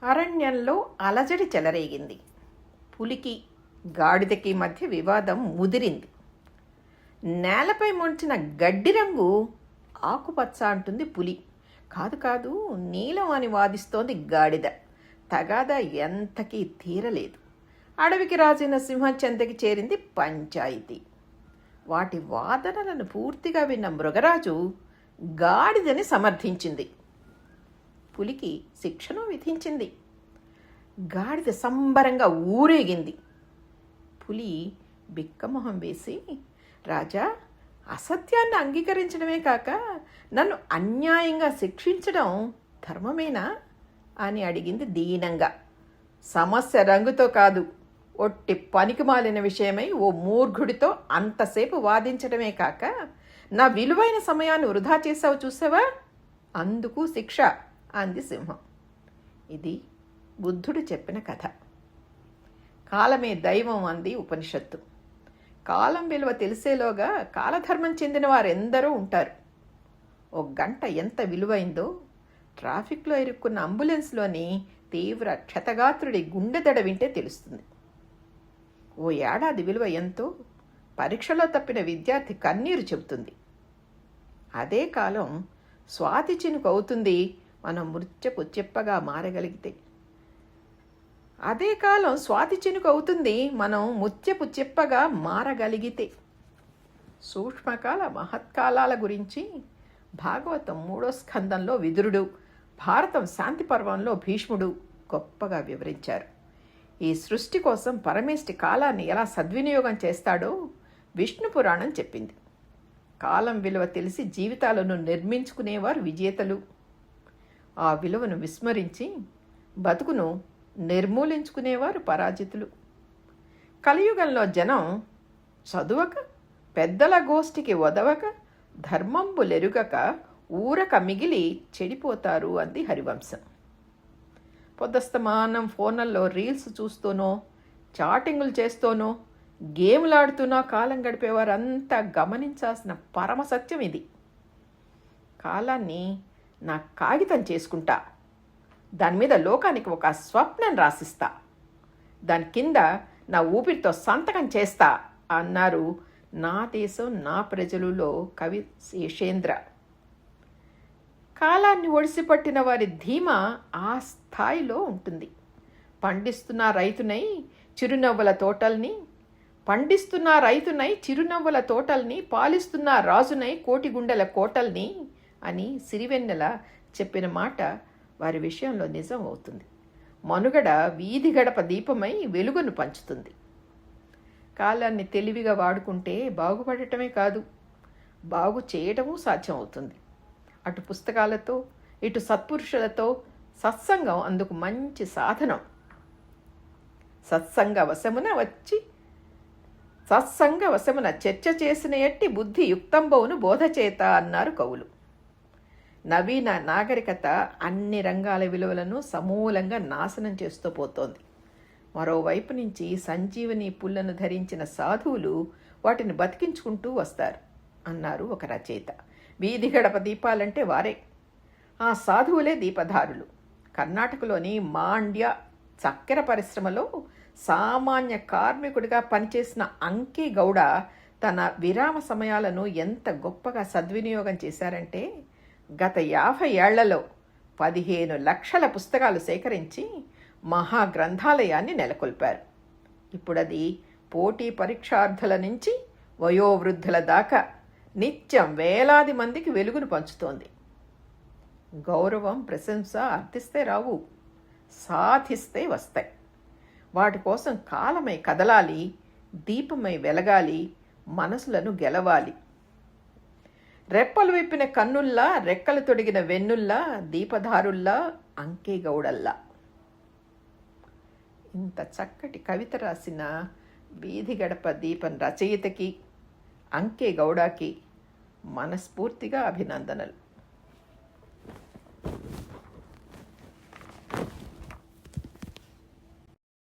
అరణ్యంలో అలజడి చెలరేగింది. పులికి గాడిదకి మధ్య వివాదం ముదిరింది. నేలపై మొంచిన గడ్డి రంగు ఆకుపచ్చ అంటుంది పులి. కాదు కాదు, నీలం అని వాదిస్తోంది గాడిద. తగాదా ఎంతకీ తీరలేదు. అడవికి రాజైన సింహం చెంతకి చేరింది పంచాయితీ. వాటి వాదనలను పూర్తిగా విన్న మృగరాజు గాడిదని సమర్థించింది. పులికి శిక్షను విధించింది. గాడిద సంబరంగా ఊరేగింది. పులి బిక్కమొహం వేసి, రాజా, అసత్యాన్ని అంగీకరించడమే కాక నన్ను అన్యాయంగా శిక్షించడం ధర్మమేనా అని అడిగింది దీనంగా. సమస్య రంగుతో కాదు, ఒట్టి పనికిమాలిన విషయమై ఓ మూర్ఖుడితో అంతసేపు వాదించడమే కాక నా విలువైన సమయాన్ని వృధా చేసావు చూసావా, అందుకు శిక్ష అంది సింహం. ఇది బుద్ధుడు చెప్పిన కథ. కాలమే దైవం అంది ఉపనిషత్తు. కాలం విలువ తెలిసేలోగా కాలధర్మం చెందిన వారెందరో ఉంటారు. ఒక గంట ఎంత విలువైందో ట్రాఫిక్లో ఇరుక్కున్న అంబులెన్స్లోని తీవ్ర క్షతగాత్రుడి గుండె దడ వింటే తెలుస్తుంది. ఓ ఏడాది విలువ ఎంతో పరీక్షలో తప్పిన విద్యార్థి కన్నీరు చెబుతుంది. అదే కాలం స్వాతి చినుకు అవుతుంది మనం మృత్యపు చెప్పగా మారగలిగితే. అదే కాలం స్వాతి చినుకు అవుతుంది మనం ముత్యపు చెప్పగా మారగలిగితే. సూక్ష్మకాల మహత్కాలాల గురించి భాగవతం 3వ స్కందంలో విదురుడు, భారతం శాంతి పర్వంలో భీష్ముడు గొప్పగా వివరించారు. ఈ సృష్టి కోసం పరమేష్టి కాలాన్ని ఎలా సద్వినియోగం చేస్తాడో విష్ణు పురాణం చెప్పింది. కాలం విలువ తెలిసి జీవితాలను నిర్మించుకునేవారు విజేతలు. ఆ విలువను విస్మరించి బతుకును నిర్మూలించుకునేవారు పరాజితులు. కలియుగంలో జనం చదువక, పెద్దల గోష్ఠికి వదవక, ధర్మంబులెరుగక ఊరక మిగిలి చెడిపోతారు అంది హరివంశం. పొద్దస్తమానం ఫోన్లలో రీల్స్ చూస్తూనో, చాటింగులు చేస్తూనో, గేములాడుతూనో కాలం గడిపేవారంతా గమనించాల్సిన పరమసత్యం ఇది. కాలాన్ని నా కాగితం చేసుకుంటా, దాని మీద లోకానికి ఒక స్వప్నం రాసిస్తా, దాని కింద నా ఊపిరితో సంతకం చేస్తా అన్నారు నా దేశం నా ప్రజలులో కవి శేషేంద్ర. కాలాన్ని ఒడిసిపట్టిన వారి ధీమా ఆ స్థాయిలో ఉంటుంది. పండిస్తున్న రైతునై చిరునవ్వుల తోటల్ని పాలిస్తున్న రాజునై కోటి గుండెల కోటల్ని అని సిరివెన్నెల చెప్పిన మాట వారి విషయంలో నిజం అవుతుంది. మనుగడ వీధి గడప దీపమై వెలుగును పంచుతుంది. కాలాన్ని తెలివిగా వాడుకుంటే బాగుపడటమే కాదు, బాగు చేయటమూ సాధ్యమవుతుంది. అటు పుస్తకాలతో, ఇటు సత్పురుషులతో సత్సంగం అందుకు మంచి సాధనం. సత్సంగ వశమున చర్చ చేసిన ఎట్టి బుద్ధి యుక్తంబవును బోధచేత అన్నారు కవులు. నవీన నాగరికత అన్ని రంగాల విలువలను సమూలంగా నాశనం చేస్తూ పోతోంది. మరోవైపు నుంచి సంజీవని పుల్లను ధరించిన సాధువులు వాటిని బతికించుకుంటూ వస్తారు అన్నారు ఒక రచయిత. వీధి గడప దీపాలంటే వారే, ఆ సాధువులే దీపధారులు. కర్ణాటకలోని మాండ్య చక్కెర పరిశ్రమలో సామాన్య కార్మికుడిగా పనిచేసిన అంకే గౌడ తన విరామ సమయాలను ఎంత గొప్పగా సద్వినియోగం చేశారంటే, గత 50 ఏళ్లలో 15 లక్షల పుస్తకాలు సేకరించి మహాగ్రంథాలయాన్ని నెలకొల్పారు. ఇప్పుడది పోటీ పరీక్షార్థుల నుంచి వయోవృద్ధుల దాకా నిత్యం వేలాది మందికి వెలుగును పంచుతోంది. గౌరవం, ప్రశంస అర్థిస్తే రావు, సాధిస్తే వస్తాయి. వాటి కోసం కాలమై కదలాలి, దీపమై వెలగాలి, మనసులను గెలవాలి. రెప్పలు విప్పిన కన్నుల్లా, రెక్కలు తొడిగిన వెన్నుల్లా, దీపధారుల్లా, అంకే గౌడల్లా. ఇంత చక్కటి కవిత రాసిన వీధి గడప దీపం రచయితకి, అంకే గౌడకి మనస్ఫూర్తిగా అభినందనలు.